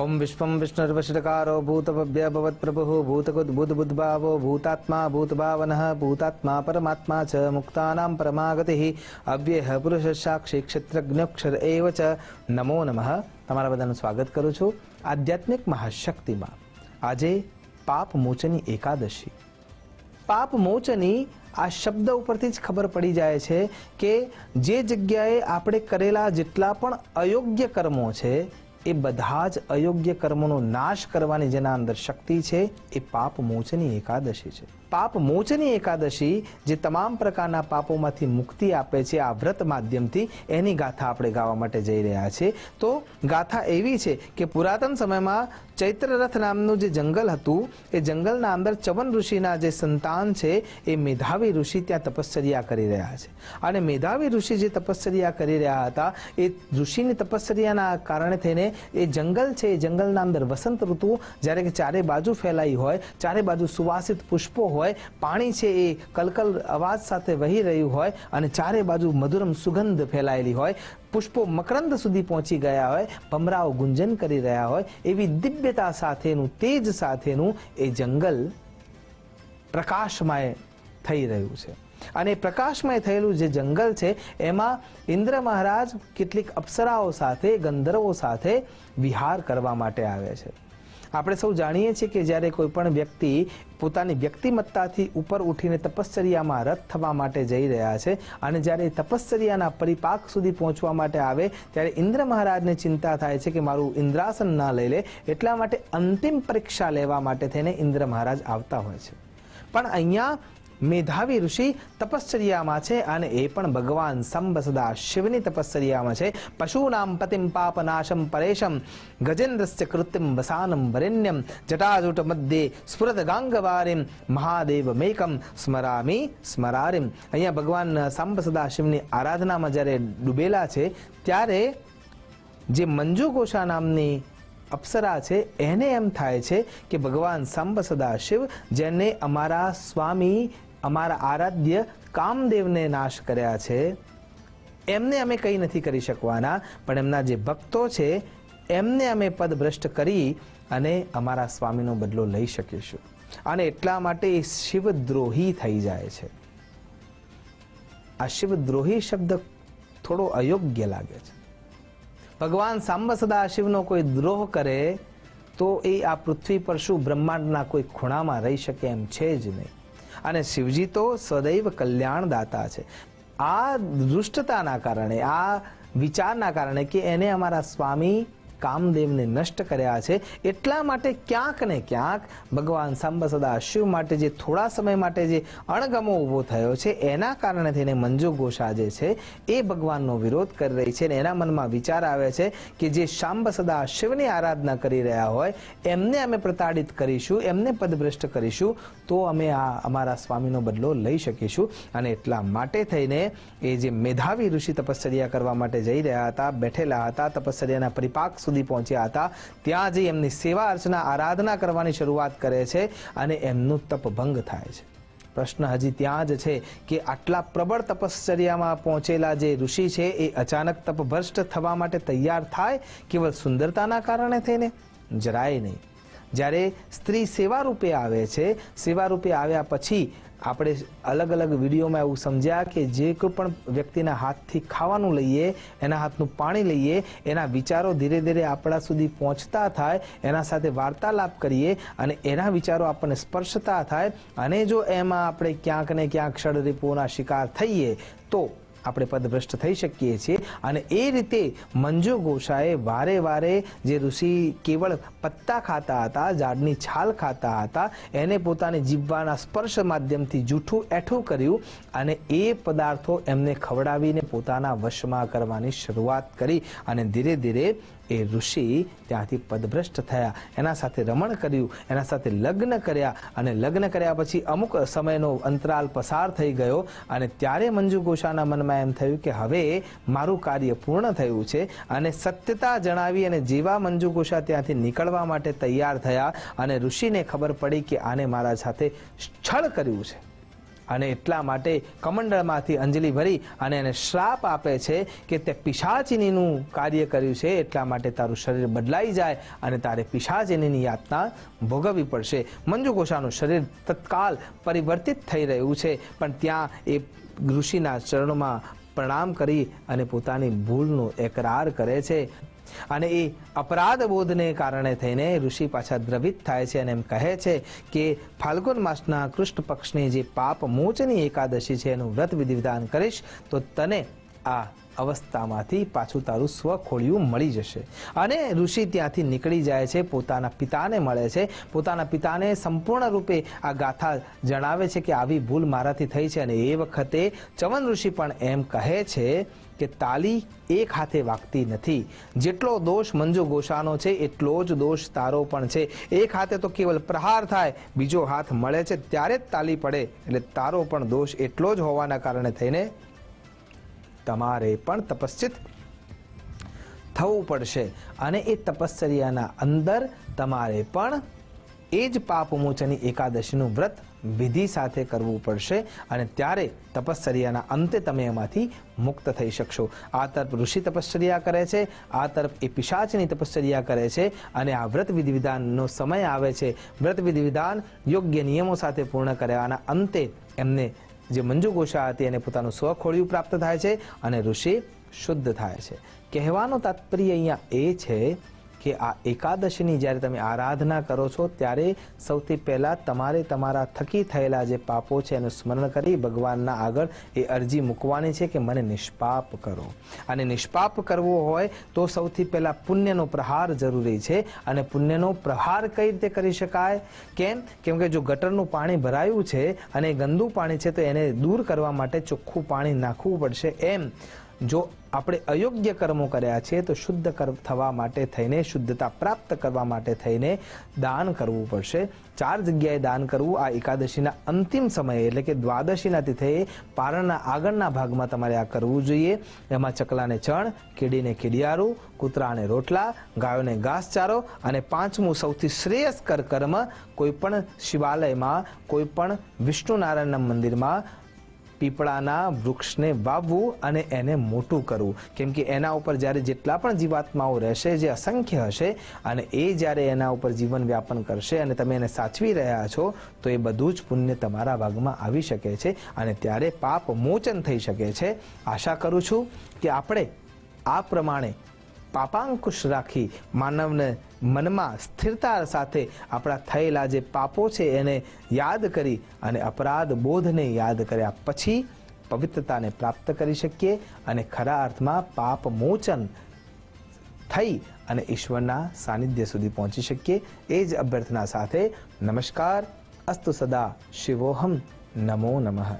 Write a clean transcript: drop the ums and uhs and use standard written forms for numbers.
ओम विश्वं विष्णुर्वशटकारो भूतभव्य भवत्प्रभुः भूतकुद्बुद्बुद्भावो भूतात्मा भूतभावनः भूतात्मा परमात्मा च मुक्तानां परमागतिः अव्ययः पुरुष साक्षी क्षेत्रज्ञोक्षर एव च नमो नमः। તમારા બધાનું સ્વાગત કરું છું આધ્યાત્મિક મહાશક્તિમાં। આજે પાપ મોચની એકાદશી। પાપ મોચની આ શબ્દ ઉપરથી જ ખબર પડી જાય છે કે જે જગ્યાએ આપણે કરેલા જેટલા પણ અયોગ્ય કર્મો છે એ બધા જ અયોગ્ય કર્મોનો નાશ કરવાની જેના અંદર શક્તિ છે એ પાપ મોચની એકાદશી છે। પાપ મોચની એકાદશી જે તમામ પ્રકારના પાપોમાંથી મુક્તિ આપે છે આ વ્રત માધ્યમથી, એની ગાથા આપણે ગાવા માટે જઈ રહ્યા છીએ। તો ગાથા એવી છે કે પુરાતન સમયમાં ચૈત્રરથ નામનું જે જંગલ હતું એ જંગલના અંદર ચવન ઋષિના જે સંતાન છે એ મેધાવી ઋષિ ત્યાં તપશ્ચર્યા કરી રહ્યા છે। અને મેધાવી ઋષિ જે તપશ્ચર્યા કરી રહ્યા હતા એ ઋષિની તપશ્ચર્યાના કારણે થઈને એ જંગલ છે એ જંગલના અંદર વસંત ઋતુ જ્યારે કે ચારે બાજુ ફેલાઈ હોય, ચારે બાજુ સુવાસિત પુષ્પો હોય, પાણી છે એ કલકલ અવાજ સાથે વહી રહ્યું હોય અને ચારે બાજુ મધુરમ સુગંધ ફેલાયેલી હોય, પુષ્પો મકરંદ સુધી પહોંચી ગયા હોય, ભમરાઓ ગુંજન કરી રહ્યા હોય, એવી દિવ્યતા સાથેનું તેજ સાથેનું એ જંગલ પ્રકાશમય થઈ રહ્યું છે। અને પ્રકાશમય થયેલું જે જંગલ છે એમાં ઇન્દ્ર મહારાજ કેટલીક અપ્સરાઓ સાથે, ગંધર્વો સાથે વિહાર કરવા માટે આવે છે। આપણે સૌ જાણીએ છીએ કે જ્યારે કોઈ પણ વ્યક્તિ પોતાની વ્યક્તિમત્તાથી ઉપર ઉઠીને તપશ્ચર્યામાં રત થવા માટે જઈ રહ્યા છે અને જ્યારે તપશ્ચર્યાના પરિપાક સુધી પહોંચવા માટે આવે ત્યારે ઇન્દ્ર મહારાજને ચિંતા થાય છે કે મારું ઇન્દ્રાસન ના લઈ લે, એટલા માટે અંતિમ પરીક્ષા લેવા માટે થઈને ઇન્દ્ર મહારાજ આવતા હોય છે। પણ અહીંયા મેધાવી ઋષિ તપશ્ચર્યામાં છે અને એ પણ ભગવાન સંબ સદા શિવની તપશ્ચર્યામાં છે। પશુનામ પતિમ પાપનાશમ પરેશમ ગજેન્દ્રસ્ય કૃત્યમ વસાનમ વરેણ્યમ જટાજૂટ મધ્યે સ્ફુરત ગાંગવારીમ મહાદેવ મેકમ સ્મરામી સ્મરારીમ। અહીંયા ભગવાન સંબ સદા શિવની આરાધનામાં જ્યારે ડૂબેલા છે ત્યારે જે મંજુ ઘોષા નામની અપ્સરા છે એને એમ થાય છે કે ભગવાન સંબ સદા શિવ જેને અમારા સ્વામી, અમારા આરાધ્ય કામદેવને નાશ કર્યા છે એમને અમે કંઈ નથી કરી શકવાના, પણ એમના જે ભક્તો છે એમને અમે પદભ્રષ્ટ કરી અને અમારા સ્વામીનો બદલો લઈ શકીશું। અને એટલા માટે એ શિવદ્રોહી થઈ જાય છે। આ શિવદ્રોહી શબ્દ થોડો અયોગ્ય લાગે છે। ભગવાન સાંબ સદા શિવનો કોઈ દ્રોહ કરે તો એ આ પૃથ્વી પર શું બ્રહ્માંડના કોઈ ખૂણામાં રહી શકે એમ છે જ નહીં। અને શિવજી તો સદૈવ કલ્યાણદાતા છે। આ દુષ્ટતાના કારણે, આ વિચારના કારણે કે એને અમારા સ્વામી કામદેવને નષ્ટ કર્યા છે, એટલા માટે ક્યાંક ને ક્યાંક ભગવાન સાંબ સદા શિવ માટે જે થોડા સમય માટે જે અણગમો ઊભો થયો છે એના કારણે થઈને મંજુ ઘોષા જે છે એ ભગવાનનો વિરોધ કરી રહી છે અને એના મનમાં વિચાર આવે છે કે જે સાંબ સદા શિવની આરાધના કરી રહ્યા હોય એમને અમે પ્રતાડિત કરીશું, એમને પદભ્રષ્ટ કરીશું તો અમે આ અમારા સ્વામીનો બદલો લઈ શકીશું। અને એટલા માટે થઈને એ જે મેધાવી ઋષિ તપશ્ચર્યા કરવા માટે જઈ રહ્યા હતા, બેઠેલા હતા, તપશ્ચર્યાના પરિપાક સુધી પહોંચ્યા હતા, ત્યાં જઈ એમની સેવા અર્ચના આરાધના કરવાની શરૂઆત કરે છે અને એમનું તપ ભંગ થાય છે। પ્રશ્ન હજી ત્યાં જ છે કે આટલા પ્રબળ તપશ્ચર્યામાં પહોંચેલા જે ઋષિ છે એ અચાનક તપભ્રષ્ટ થવા માટે તૈયાર થાય કેવળ સુંદરતાના કારણે થઈને? જરાય નહીં। જ્યારે સ્ત્રી સેવા રૂપે આવે છે, સેવા રૂપે આવ્યા પછી આપણે અલગ અલગ વિડીયોમાં એવું સમજ્યા કે જે કોઈ પણ વ્યક્તિના હાથથી ખાવાનું લઈએ, એના હાથનું પાણી લઈએ, એના વિચારો ધીરે ધીરે આપણા સુધી પહોંચતા થાય, એના સાથે વાર્તાલાપ કરીએ અને એના વિચારો આપણને સ્પર્શતા થાય અને જો એમાં આપણે ક્યાંક ને ક્યાંક ષડરીપોના શિકાર થઈએ તો આપણે પદભ્રષ્ટ થઈ શકીએ છીએ। અને એ રીતે મંજુ ઘોષાએ વારે વારે જે ઋષિ કેવળ પત્તા ખાતા હતા, ઝાડની છાલ ખાતા હતા, એને પોતાની જીભના સ્પર્શ માધ્યમથી જૂઠું એઠું કર્યું અને એ પદાર્થો એમને ખવડાવીને પોતાના વશમાં કરવાની શરૂઆત કરી અને ધીરે ધીરે એ ઋષિ ત્યાંથી પદભ્રષ્ટ થયા, એના સાથે રમણ કર્યું, એના સાથે લગ્ન કર્યા અને લગ્ન કર્યા પછી અમુક સમયનો અંતરાલ પસાર થઈ ગયો અને ત્યારે મંજુ ઘોષાના મનમાં એમ થયું કે હવે મારું કાર્ય પૂર્ણ થયું છે અને સત્યતા જણાવી અને જેવા મંજુ ઘોષા ત્યાંથી નીકળવા માટે તૈયાર થયા અને ઋષિને ખબર પડી કે આને મારા સાથે છળ કર્યું છે, અને એટલા માટે કમંડળમાંથી અંજલિ ભરી અને એને શ્રાપ આપે છે કે તે પિશાચિનીનું કાર્ય કર્યું છે, એટલા માટે તારું શરીર બદલાઈ જાય અને તારે પિશાચિનીની યાતના ભોગવવી પડશે. મંજુ ઘોષાનું શરીર તત્કાલ પરિવર્તિત થઈ રહ્યું છે, પણ ત્યાં એ ઋષિના ચરણોમાં પ્રણામ કરી અને પોતાની ભૂલનો એકરાર કરે છે. અને એ અપરાધ બોધને કારણે થઈને ઋષિ પાછા દ્રવિત થાય છે અને એમ કહે છે કે ફાલ્ગુન માસના કૃષ્ણ પક્ષની જે પાપ મોચની એકાદશી છે એનું વ્રત વિધિ વિધાન કરીશ તો તને આ અવસ્થામાંથી પાછું તારું સ્વખોળિયું મળી જશે. અને ઋષિ ત્યાંથી નીકળી જાય છે, પોતાના પિતાને મળે છે. પોતાના પિતાને સંપૂર્ણ રૂપે આ ગાથા જણાવે છે કે આવી ભૂલ મારાથી થઈ છે. અને એ વખતે ચવન ઋષિ પણ એમ કહે છે કે તાલી એક હાથે વાગતી નથી. જેટલો દોષ મંજુ ઘોષાનો છે એટલો જ દોષ તારો પણ છે. એક હાથે તો કેવલ પ્રહાર થાય, બીજો હાથ મળે છે ત્યારે જ તાલી પડે, એટલે તારો પણ દોષ એટલો જ હોવાના કારણે થઈને તમારે પણ તપસ્ચિત થવું પડશે. અને એ તપશ્ચર્યાના અંદર તમારે પણ એ જ પાપમોચની એકાદશીનું વ્રત વિધિ સાથે કરવું પડશે અને ત્યારે તપશ્ચર્યાના અંતે તમે એમાંથી મુક્ત થઈ શકશો. આ તરફ ઋષિ તપશ્ચર્યા કરે છે, આ તરફ એ પિશાચની તપશ્ચર્યા કરે છે અને આ વ્રત વિધિ વિધાનનો સમય આવે છે. વ્રત વિધિ વિધાન યોગ્ય નિયમો સાથે પૂર્ણ કરવાના અંતે એમને જે મંજુ ઘોષા હતી એને પોતાનું સ્વખોળિયું પ્રાપ્ત થાય છે અને ઋષિ શુદ્ધ થાય છે. કહેવાનો તાત્પર્ય અહીંયા એ છે કે આ એકાદશીની જ્યારે તમે આરાધના કરો છો ત્યારે સૌથી પહેલાં તમારે તમારા થકી થયેલા જે પાપો છે એનું સ્મરણ કરી ભગવાનના આગળ એ અરજી મૂકવાની છે કે મને નિષ્પાપ કરો. અને નિષ્પાપ કરવો હોય તો સૌથી પહેલાં પુણ્યનો પ્રહાર જરૂરી છે. અને પુણ્યનો પ્રહાર કઈ રીતે કરી શકાય? કેમ કે જો ગટરનું પાણી ભરાયું છે અને ગંદુ પાણી છે તો એને દૂર કરવા માટે ચોખ્ખું પાણી નાખવું પડશે. એમ જો આપણે અયોગ્ય કર્મો કર્યા છે તો શુદ્ધ થવા માટે થઈને, શુદ્ધતા પ્રાપ્ત કરવા માટે થઈને દાન કરવું પડશે. 4 જગ્યાએ દાન કરવું આ એકાદશીના અંતિમ સમયે એટલે કે દ્વાદશીના તિથિએ પારણના આગળના ભાગમાં તમારે આ કરવું જોઈએ. એમાં ચકલાને ચણ, કીડીને કીડિયારું, કૂતરાને રોટલા, ગાયોને ઘાસચારો અને 5મું સૌથી શ્રેયસ્કર કર્મ કોઈ પણ શિવાલયમાં, કોઈ પણ વિષ્ણુ નારાયણના મંદિરમાં પીપળાના વૃક્ષને વાવવું અને એને મોટું કરવું. કેમ કે એના ઉપર જ્યારે જેટલા પણ જીવાત્માઓ રહેશે, જે અસંખ્ય હશે, અને એ જ્યારે એના ઉપર જીવન વ્યાપન કરશે અને તમે એને સાચવી રહ્યા છો તો એ બધું જ પુણ્ય તમારા ભાગમાં આવી શકે છે અને ત્યારે પાપ મોચન થઈ શકે છે. આશા કરું છું કે આપણે આ પ્રમાણે પાપાંકુશ રાખી માનવને મનમાં સ્થિરતા સાથે આપણા થયેલા જે પાપો છે એને યાદ કરી અને અપરાધ બોધને યાદ કર્યા પછી પવિત્રતાને પ્રાપ્ત કરી શકીએ અને ખરા અર્થમાં પાપ મોચન થઈ અને ઈશ્વરના સાનિધ્ય સુધી પહોંચી શકીએ. એ જ અભ્યર્થના સાથે નમસ્કાર. અસ્તુ સદા શિવોહમ. નમો નમઃ.